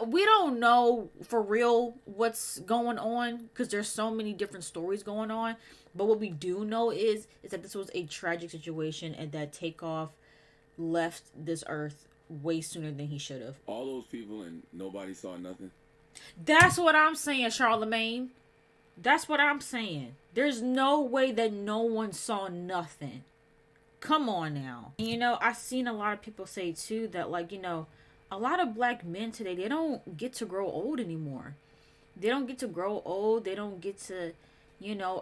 We don't know for real what's going on because there's so many different stories going on. But what we do know is that this was a tragic situation and that Takeoff left this earth way sooner than he should have. All those people and nobody saw nothing. That's what I'm saying, Charlemagne. That's what I'm saying. There's no way that no one saw nothing. Come on now. You know, I've seen a lot of people say too that, like, a lot of black men today, they don't get to grow old anymore. They don't get to grow old. They don't get to,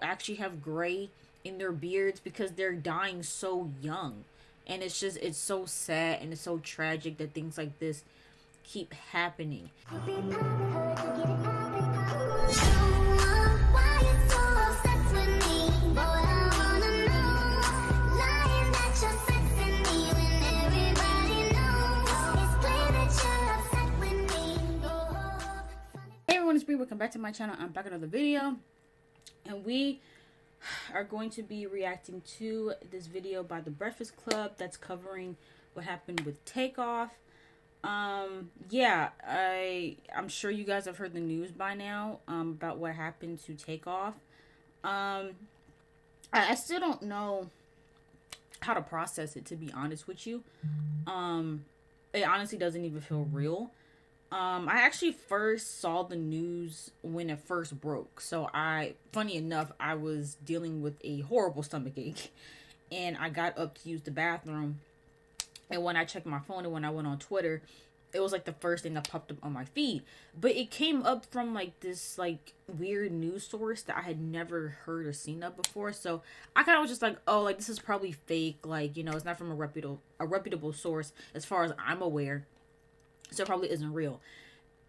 actually have gray in their beards because they're dying so young. And it's so sad and it's so tragic that things like this keep happening. Hey everyone, it's Bree. Welcome back to my channel. I'm back with another video. And we are going to be reacting to this video by The Breakfast Club that's covering what happened with Takeoff. Yeah, I'm sure you guys have heard the news by now about what happened to Takeoff. I still don't know how to process it, to be honest with you. It honestly doesn't even feel real. I actually first saw the news when it first broke. So funny enough, I was dealing with a horrible stomach ache and I got up to use the bathroom. And when I checked my phone and when I went on Twitter, it was like the first thing that popped up on my feed. But it came up from like this like weird news source that I had never heard or seen of before. So I kind of was just like, oh, like this is probably fake. Like, it's not from a reputable source as far as I'm aware. So it probably isn't real.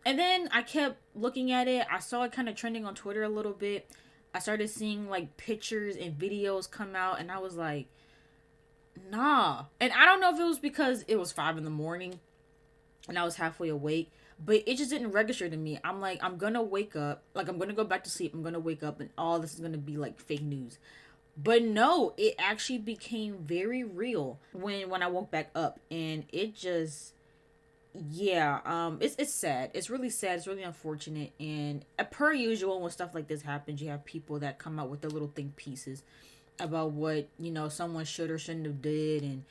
And then I kept looking at it. I saw it kind of trending on Twitter a little bit. I started seeing like pictures and videos come out and I was like, nah. And I don't know if it was because it was 5 in the morning and I was halfway awake, but it just didn't register to me. I'm like, I'm gonna wake up, like I'm gonna go back to sleep. I'm gonna wake up and all this is gonna be like fake news. But no, it actually became very real when I woke back up, and it just, yeah, it's sad. It's really sad. It's really unfortunate. And per usual, when stuff like this happens, you have people that come out with their little think pieces about what someone should or shouldn't have did, and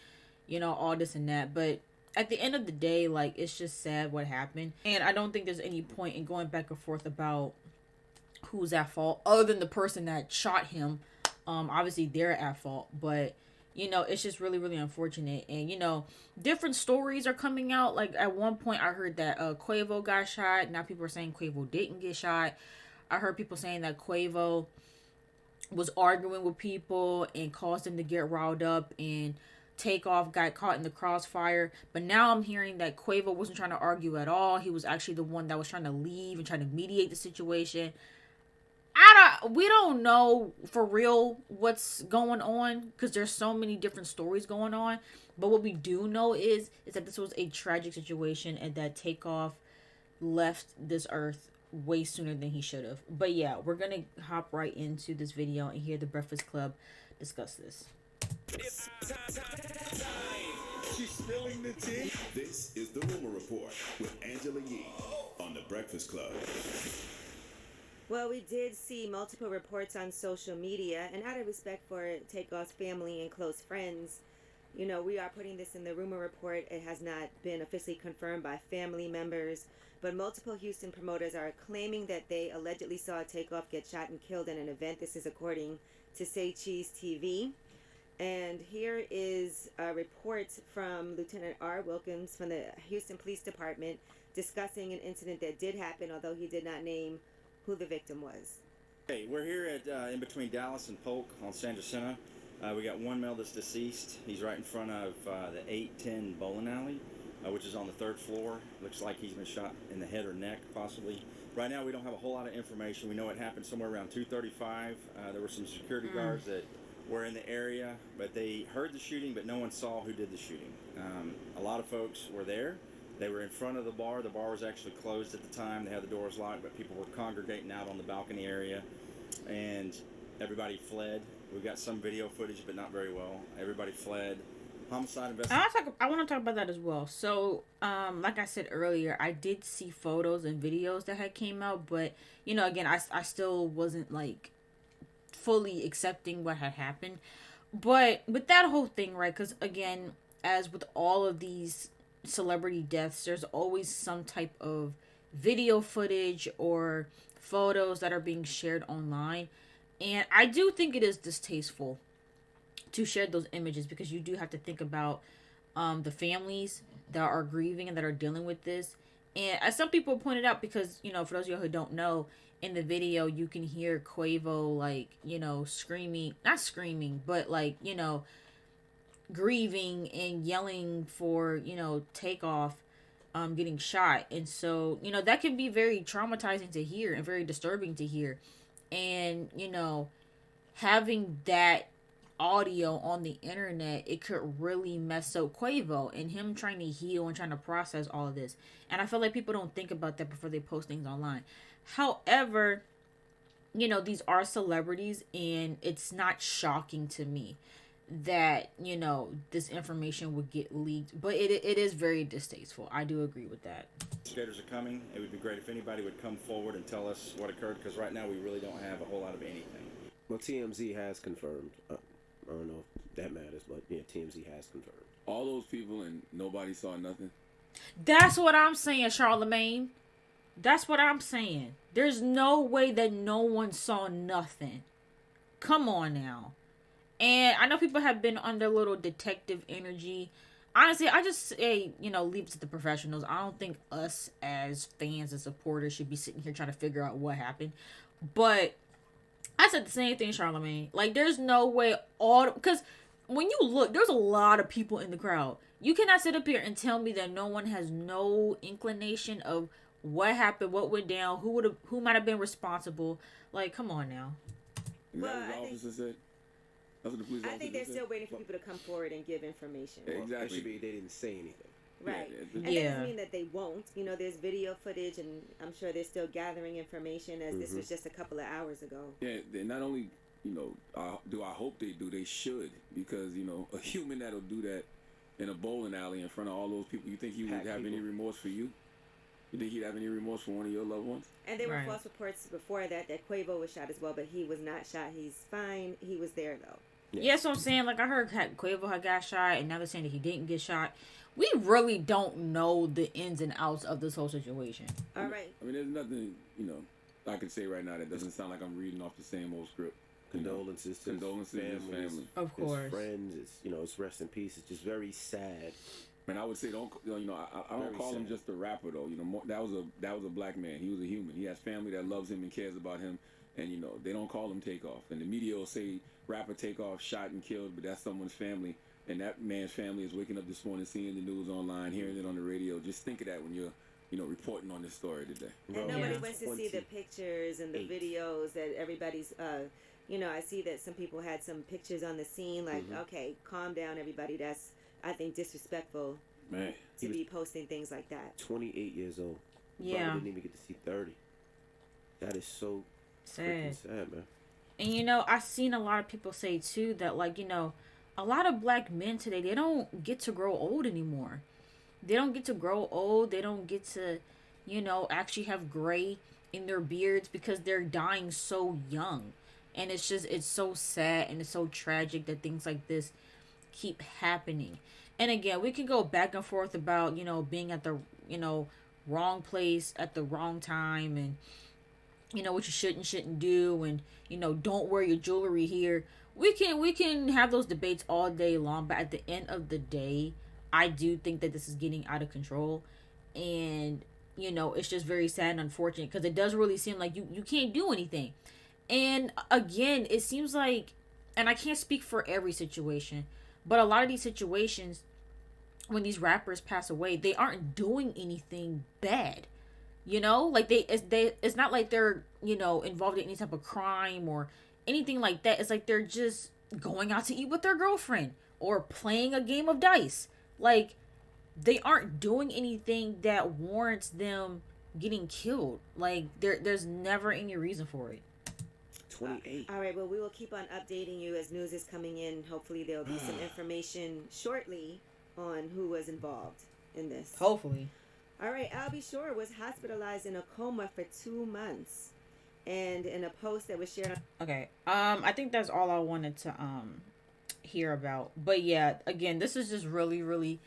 all this and that. But at the end of the day, like, it's just sad what happened, and I don't think there's any point in going back and forth about who's at fault, other than the person that shot him. Obviously they're at fault, but it's just really, really unfortunate. And different stories are coming out. Like at one point I heard that Quavo got shot. Now people are saying Quavo didn't get shot. I heard people saying that Quavo was arguing with people and caused them to get riled up, and Takeoff got caught in the crossfire. But now I'm hearing that Quavo wasn't trying to argue at all. He was actually the one that was trying to leave and trying to mediate the situation. We don't know for real what's going on because there's so many different stories going on. But what we do know is that this was a tragic situation and that Takeoff left this earth way sooner than he should have. But yeah, we're gonna hop right into this video and hear the Breakfast Club discuss this. It's time. She's spilling the tea. This is the Rumor Report with Angela Yee on the Breakfast Club. Well, we did see multiple reports on social media, and out of respect for Takeoff's family and close friends, we are putting this in the rumor report. It has not been officially confirmed by family members, but multiple Houston promoters are claiming that they allegedly saw Takeoff get shot and killed in an event. This is according to Say Cheese TV. And here is a report from Lieutenant R. Wilkins from the Houston Police Department discussing an incident that did happen, although he did not name who the victim was. Hey, we're here at in between Dallas and Polk on San Jacinto. We got one male that's deceased. He's right in front of the 810 bowling alley, which is on the 3rd floor. Looks like he's been shot in the head or neck, possibly. Right now, we don't have a whole lot of information. We know it happened somewhere around 2:35. There were some security guards that were in the area, but they heard the shooting, but no one saw who did the shooting. A lot of folks were there. They were in front of the bar. The bar was actually closed at the time. They had the doors locked, but people were congregating out on the balcony area, and everybody fled. We've got some video footage, but not very well. Everybody fled. Homicide investigation. I want to talk about that as well. So, like I said earlier, I did see photos and videos that had came out, but again, I still wasn't like fully accepting what had happened. But with that whole thing, right? Because again, as with all of these celebrity deaths, there's always some type of video footage or photos that are being shared online, and I do think it is distasteful to share those images because you do have to think about the families that are grieving and that are dealing with this. And as some people pointed out, because for those of you who don't know, in the video you can hear Quavo like screaming, not screaming, but like grieving and yelling for Takeoff getting shot. And so that can be very traumatizing to hear and very disturbing to hear. And having that audio on the internet, it could really mess up Quavo and him trying to heal and trying to process all of this. And I feel like people don't think about that before they post things online. However, these are celebrities, and it's not shocking to me that this information would get leaked, but it is very distasteful. I do agree with that. Investigators are coming. It would be great if anybody would come forward and tell us what occurred, because right now we really don't have a whole lot of anything. Well, TMZ has confirmed. I don't know if that matters, but yeah, TMZ has confirmed. All those people and nobody saw nothing. That's what I'm saying, Charlemagne. That's what I'm saying. There's no way that no one saw nothing. Come on now. And I know people have been under a little detective energy. Honestly, I just say, leave it to the professionals. I don't think us as fans and supporters should be sitting here trying to figure out what happened. But I said the same thing, Charlemagne. Like, there's no way because when you look, there's a lot of people in the crowd. You cannot sit up here and tell me that no one has no inclination of what happened, what went down, who might have been responsible. Like, come on now. Is that what the officer said? That's what the police officer think they're said? still waiting for people to come forward and give information. Yeah, exactly. It should be they didn't say anything. Right. Yeah, And that doesn't mean that they won't. There's video footage, and I'm sure they're still gathering information, as this was just a couple of hours ago. Yeah, they not only, do I hope they do, they should. Because, a human that'll do that in a bowling alley in front of all those people, you think he would have any remorse for you? You think he'd have any remorse for one of your loved ones? And there were false reports before that Quavo was shot as well, but he was not shot. He's fine. He was there, though. Yeah, so I'm saying, like, I heard Quavo had got shot, and now they're saying that he didn't get shot. We really don't know the ins and outs of this whole situation. All right. I mean, there's nothing, I can say right now that doesn't sound like I'm reading off the same old script. Condolences to his family. Of course. His friends, it's rest in peace. It's just very sad. And I would say I don't Very call him sad. just a rapper though. That was a black man. He was a human. He has family that loves him and cares about him. And they don't call him Takeoff. And the media will say rapper Takeoff shot and killed, but that's someone's family. And that man's family is waking up this morning, seeing the news online, hearing it on the radio. Just think of that when you're reporting on this story today. And nobody wants to see the pictures and the videos that everybody's. I see that some people had some pictures on the scene. Like, okay, calm down, everybody. That's, I think, disrespectful. Man, to be posting things like that. 28 years old. Yeah. Brother didn't even get to see 30. That is so freaking sad, man. And I've seen a lot of people say too that, like, a lot of black men today, they don't get to grow old anymore. They don't get to grow old. They don't get to, actually have gray in their beards because they're dying so young. And it's so sad and it's so tragic that things like this keep happening. And again, we can go back and forth about, being at the, wrong place at the wrong time, and, what you should and shouldn't do, and, don't wear your jewelry here. We can have those debates all day long, but at the end of the day, I do think that this is getting out of control. And, it's just very sad and unfortunate because it does really seem like you can't do anything. And again, it seems like, and I can't speak for every situation, but a lot of these situations, when these rappers pass away, they aren't doing anything bad. Like it's not like they're, involved in any type of crime or anything like that. It's like they're just going out to eat with their girlfriend or playing a game of dice. Like, they aren't doing anything that warrants them getting killed. Like, there's never any reason for it. 28. All right, well, we will keep on updating you as news is coming in. Hopefully, there will be some information shortly on who was involved in this. Hopefully. All right, Albie Shore was hospitalized in a coma for 2 months. And in a post that was shared on... Okay. I think that's all I wanted to hear about. But yeah, again, this is just really, really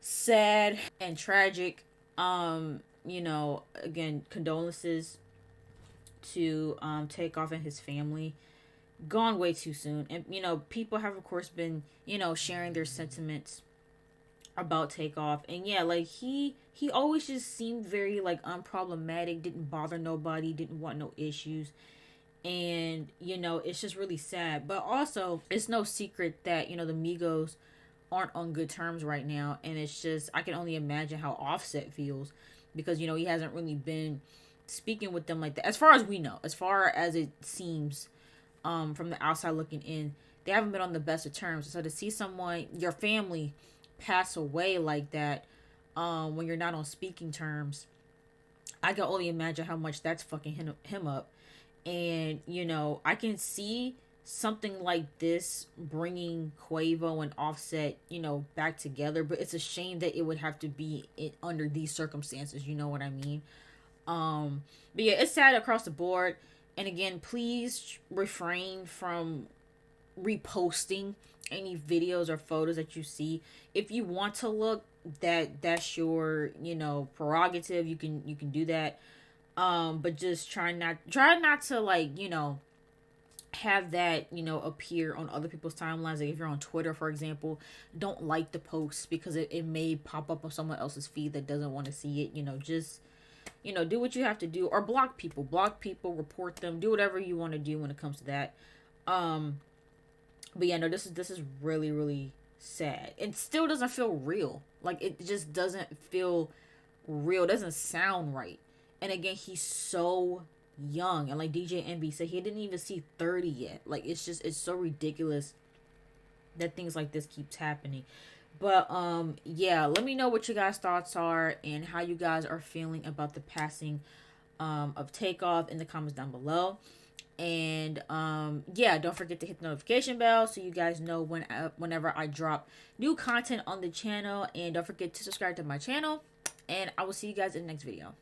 sad and tragic. You know, again, condolences to Takeoff and his family. Gone way too soon. And you know, people have of course been, you know, sharing their sentiments about Takeoff. And yeah, like he always just seemed very like unproblematic, didn't bother nobody, didn't want no issues. And you know, it's just really sad. But also, it's no secret that, you know, the Migos aren't on good terms right now, and it's just, I can only imagine how Offset feels, because you know, he hasn't really been speaking with them like that, as far as we know, as far as it seems, from the outside looking in. They haven't been on the best of terms. So to see someone, your family, pass away like that, when you're not on speaking terms, I can only imagine how much that's fucking him up. And you know, I can see something like this bringing Quavo and Offset, you know, back together, but it's a shame that it would have to be under these circumstances, you know what I mean? But yeah, it's sad across the board. And again, please refrain from reposting any videos or photos that you see. If you want to look, that's your, you know, prerogative. You can do that. But just try not to, like, you know, have that, you know, appear on other people's timelines. Like if you're on Twitter, for example, don't like the post because it may pop up on someone else's feed that doesn't want to see it. You know, just, you know, do what you have to do, or block people, report them, do whatever you want to do when it comes to that. But yeah, no, this is really, really sad. It still doesn't feel real. Like, it just doesn't feel real. It doesn't sound right. And again, he's so young. And like DJ MB said, he didn't even see 30 yet. Like, it's so ridiculous that things like this keeps happening. But yeah, let me know what you guys' thoughts are and how you guys are feeling about the passing of Takeoff in the comments down below. And yeah, don't forget to hit the notification bell so you guys know whenever I drop new content on the channel. And don't forget to subscribe to my channel, and I will see you guys in the next video.